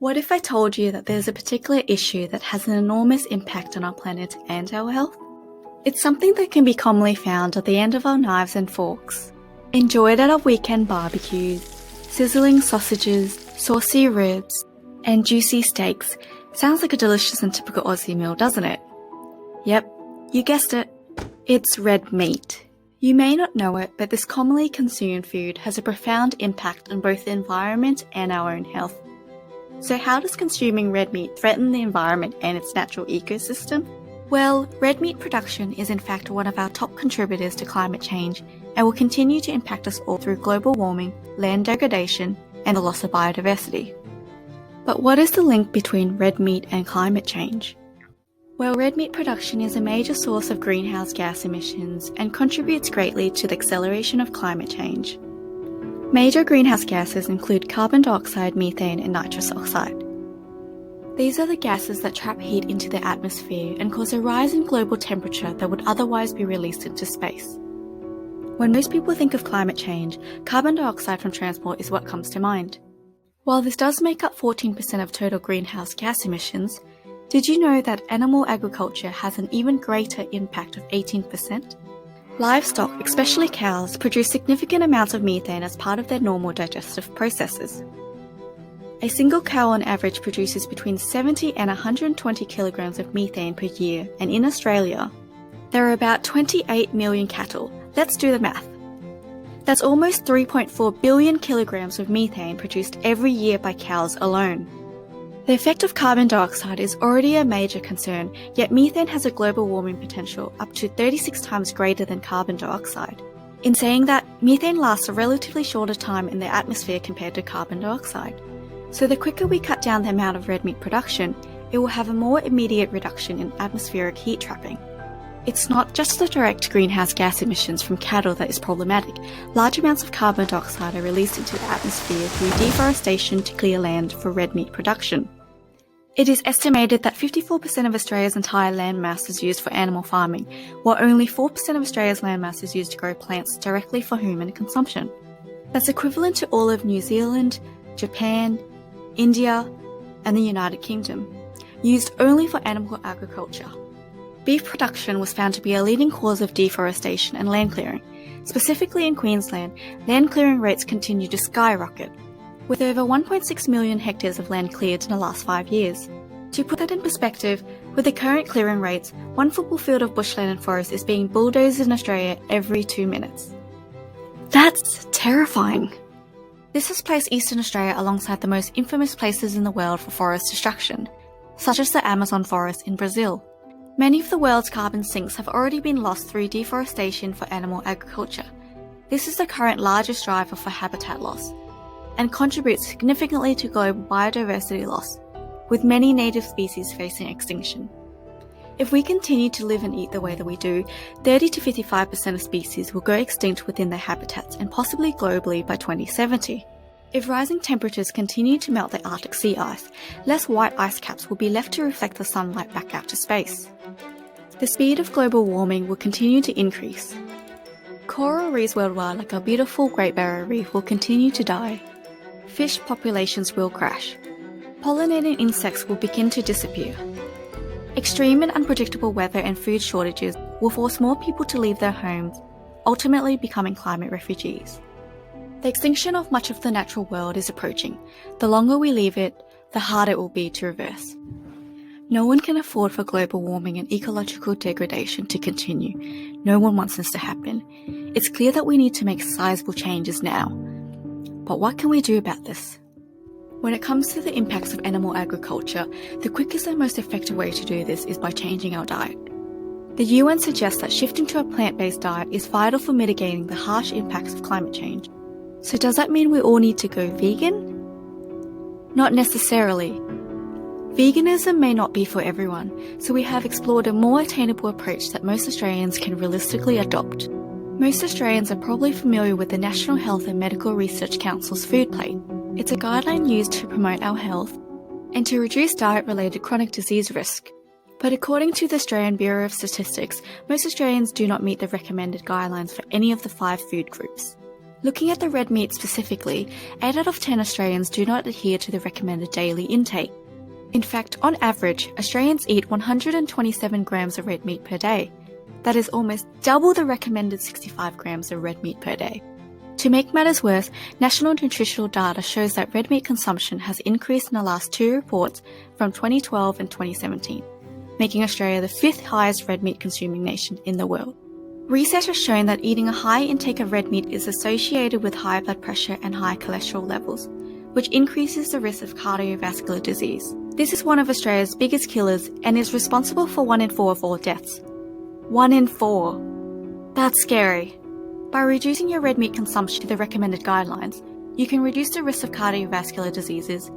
What if I told you that there's a particular issue that has an enormous impact on our planet and our health? It's something that can be commonly found at the end of our knives and forks, enjoyed at our weekend barbecues, sizzling sausages, saucy ribs, and juicy steaks. Sounds like a delicious and typical Aussie meal, doesn't it? Yep, you guessed it. It's red meat. You may not know it, but this commonly consumed food has a profound impact on both the environment and our own health. So how does consuming red meat threaten the environment and its natural ecosystem? Well, red meat production is in fact one of our top contributors to climate change and will continue to impact us all through global warming, land degradation, and the loss of biodiversity. But what is the link between red meat and climate change? Well, red meat production is a major source of greenhouse gas emissions and contributes greatly to the acceleration of climate change. Major greenhouse gases include carbon dioxide, methane, and nitrous oxide. These are the gases that trap heat into the atmosphere and cause a rise in global temperature that would otherwise be released into space. When most people think of climate change, carbon dioxide from transport is what comes to mind. While this does make up 14% of total greenhouse gas emissions, did you know that animal agriculture has an even greater impact of 18%? Livestock, especially cows, produce significant amounts of methane as part of their normal digestive processes. A single cow on average produces between 70 and 120 kilograms of methane per year, and in Australia, there are about 28 million cattle. Let's do the math. That's almost 3.4 billion kilograms of methane produced every year by cows alone. The effect of carbon dioxide is already a major concern, yet methane has a global warming potential up to 36 times greater than carbon dioxide. In saying that, methane lasts a relatively shorter time in the atmosphere compared to carbon dioxide. So the quicker we cut down the amount of red meat production, it will have a more immediate reduction in atmospheric heat trapping. It's not just the direct greenhouse gas emissions from cattle that is problematic. Large amounts of carbon dioxide are released into the atmosphere through deforestation to clear land for red meat production. It is estimated that 54% of Australia's entire land mass is used for animal farming, while only 4% of Australia's land mass is used to grow plants directly for human consumption. That's equivalent to all of New Zealand, Japan, India, and the United Kingdom, used only for animal agriculture. Beef production was found to be a leading cause of deforestation and land clearing. Specifically in Queensland, land clearing rates continue to skyrocket, with over 1.6 million hectares of land cleared in the last 5 years. To put that in perspective, with the current clearing rates, one football field of bushland and forest is being bulldozed in Australia every 2 minutes. That's terrifying. This has placed Eastern Australia alongside the most infamous places in the world for forest destruction, such as the Amazon forest in Brazil. Many of the world's carbon sinks have already been lost through deforestation for animal agriculture. This is the current largest driver for habitat loss, and contributes significantly to global biodiversity loss, with many native species facing extinction. If we continue to live and eat the way that we do, 30 to 55% of species will go extinct within their habitats and possibly globally by 2070. If rising temperatures continue to melt the Arctic sea ice, less white ice caps will be left to reflect the sunlight back out to space. The speed of global warming will continue to increase. Coral reefs worldwide, like our beautiful Great Barrier Reef, will continue to die. Fish populations will crash. Pollinating insects will begin to disappear. Extreme and unpredictable weather and food shortages will force more people to leave their homes, ultimately becoming climate refugees. The extinction of much of the natural world is approaching. The longer we leave it, the harder it will be to reverse. No one can afford for global warming and ecological degradation to continue. No one wants this to happen. It's clear that we need to make sizable changes now. But what can we do about this? When it comes to the impacts of animal agriculture, the quickest and most effective way to do this is by changing our diet. The UN suggests that shifting to a plant-based diet is vital for mitigating the harsh impacts of climate change. So does that mean we all need to go vegan? Not necessarily. Veganism may not be for everyone, so we have explored a more attainable approach that most Australians can realistically adopt. Most Australians are probably familiar with the National Health and Medical Research Council's Food Plate. It's a guideline used to promote our health and to reduce diet-related chronic disease risk. But according to the Australian Bureau of Statistics, most Australians do not meet the recommended guidelines for any of the 5 food groups. Looking at the red meat specifically, 8 out of 10 Australians do not adhere to the recommended daily intake. In fact, on average, Australians eat 127 grams of red meat per day. That is almost double the recommended 65 grams of red meat per day. To make matters worse, national nutritional data shows that red meat consumption has increased in the last 2 reports from 2012 and 2017, making Australia the 5th highest red meat consuming nation in the world. Research has shown that eating a high intake of red meat is associated with high blood pressure and high cholesterol levels, which increases the risk of cardiovascular disease. This is one of Australia's biggest killers and is responsible for 1 in 4 of all deaths. 1 in 4. That's scary. By reducing your red meat consumption to the recommended guidelines, you can reduce the risk of cardiovascular diseases,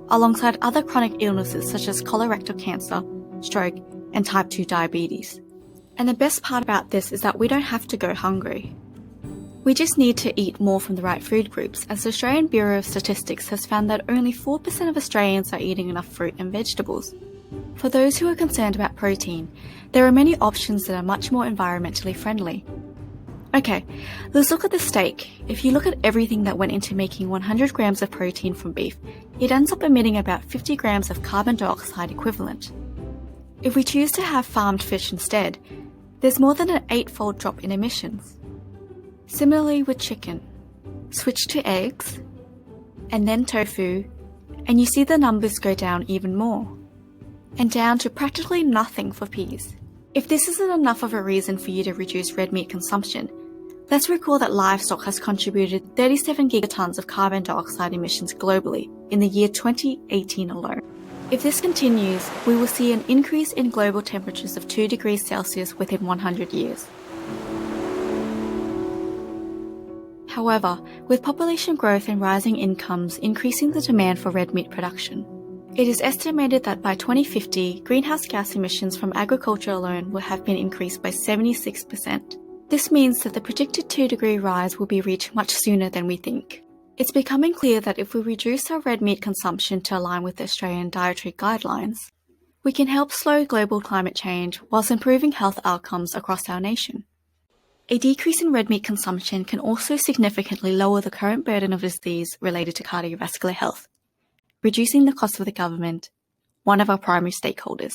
alongside other chronic illnesses such as colorectal cancer, stroke, and type 2 diabetes. And the best part about this is that we don't have to go hungry. We just need to eat more from the right food groups, as the Australian Bureau of Statistics has found that only 4% of Australians are eating enough fruit and vegetables. For those who are concerned about protein, there are many options that are much more environmentally friendly. Okay, let's look at the steak. If you look at everything that went into making 100 grams of protein from beef, it ends up emitting about 50 grams of carbon dioxide equivalent. If we choose to have farmed fish instead, there's more than an 8-fold drop in emissions. Similarly with chicken, switch to eggs, and then tofu, and you see the numbers go down even more, and down to practically nothing for peas. If this isn't enough of a reason for you to reduce red meat consumption, let's recall that livestock has contributed 37 gigatons of carbon dioxide emissions globally in the year 2018 alone. If this continues, we will see an increase in global temperatures of 2 degrees Celsius within 100 years. However, with population growth and rising incomes increasing the demand for red meat production, it is estimated that by 2050, greenhouse gas emissions from agriculture alone will have been increased by 76%. This means that the predicted 2-degree rise will be reached much sooner than we think. It's becoming clear that if we reduce our red meat consumption to align with the Australian dietary guidelines, we can help slow global climate change whilst improving health outcomes across our nation. A decrease in red meat consumption can also significantly lower the current burden of disease related to cardiovascular health, reducing the cost of the government, one of our primary stakeholders.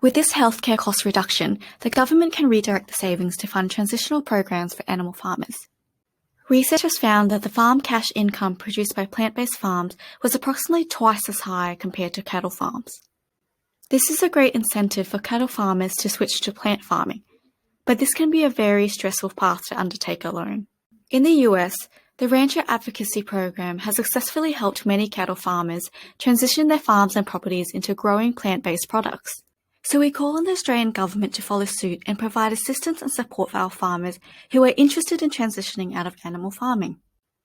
With this healthcare cost reduction, the government can redirect the savings to fund transitional programs for animal farmers. Research has found that the farm cash income produced by plant-based farms was approximately twice as high compared to cattle farms. This is a great incentive for cattle farmers to switch to plant farming, but this can be a very stressful path to undertake alone. In the US, the Rancher Advocacy Program has successfully helped many cattle farmers transition their farms and properties into growing plant-based products. So we call on the Australian government to follow suit and provide assistance and support for our farmers who are interested in transitioning out of animal farming.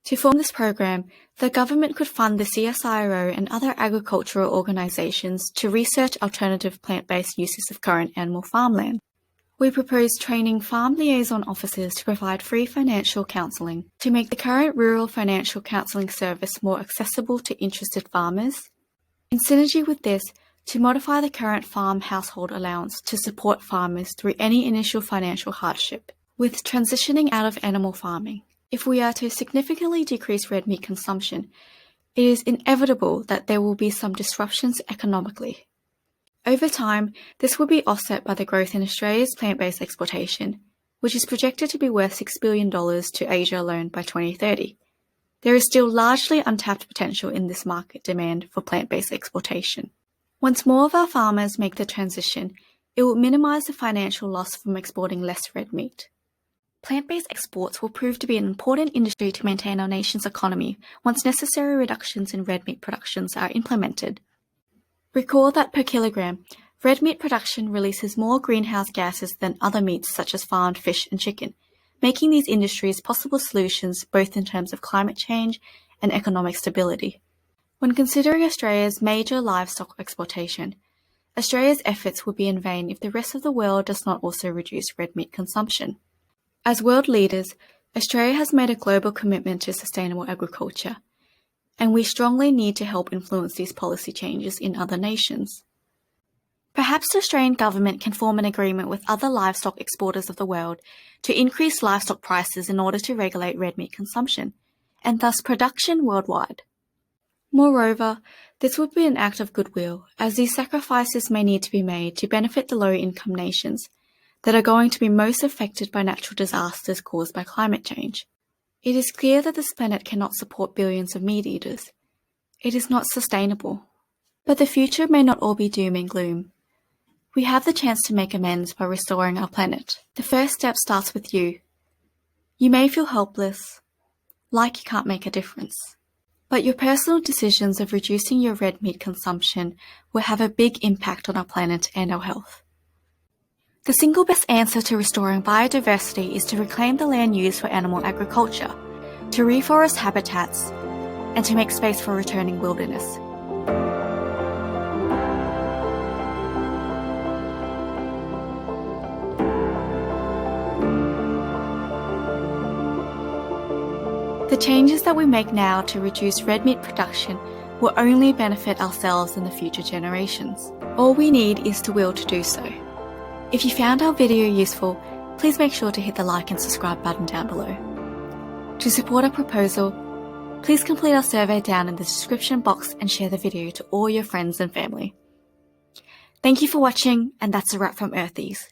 To form this program, the government could fund the CSIRO and other agricultural organisations to research alternative plant-based uses of current animal farmland. We propose training farm liaison officers to provide free financial counselling to make the current rural financial counselling service more accessible to interested farmers. In synergy with this, to modify the current farm household allowance to support farmers through any initial financial hardship. With transitioning out of animal farming, if we are to significantly decrease red meat consumption, it is inevitable that there will be some disruptions economically. Over time, this will be offset by the growth in Australia's plant-based exportation, which is projected to be worth $6 billion to Asia alone by 2030. There is still largely untapped potential in this market demand for plant-based exportation. Once more of our farmers make the transition, it will minimise the financial loss from exporting less red meat. Plant-based exports will prove to be an important industry to maintain our nation's economy once necessary reductions in red meat productions are implemented. Recall that per kilogram, red meat production releases more greenhouse gases than other meats such as farmed fish and chicken, making these industries possible solutions both in terms of climate change and economic stability. When considering Australia's major livestock exportation, Australia's efforts would be in vain if the rest of the world does not also reduce red meat consumption. As world leaders, Australia has made a global commitment to sustainable agriculture, and we strongly need to help influence these policy changes in other nations. Perhaps the Australian government can form an agreement with other livestock exporters of the world to increase livestock prices in order to regulate red meat consumption, and thus production worldwide. Moreover, this would be an act of goodwill, as these sacrifices may need to be made to benefit the low-income nations that are going to be most affected by natural disasters caused by climate change. It is clear that this planet cannot support billions of meat eaters. It is not sustainable. But the future may not all be doom and gloom. We have the chance to make amends by restoring our planet. The first step starts with you. You may feel helpless, like you can't make a difference. But your personal decisions of reducing your red meat consumption will have a big impact on our planet and our health. The single best answer to restoring biodiversity is to reclaim the land used for animal agriculture, to reforest habitats, and to make space for returning wilderness. The changes that we make now to reduce red meat production will only benefit ourselves and the future generations. All we need is the will to do so. If you found our video useful, please make sure to hit the like and subscribe button down below. To support our proposal, please complete our survey down in the description box and share the video to all your friends and family. Thank you for watching, and that's a wrap from Earthies.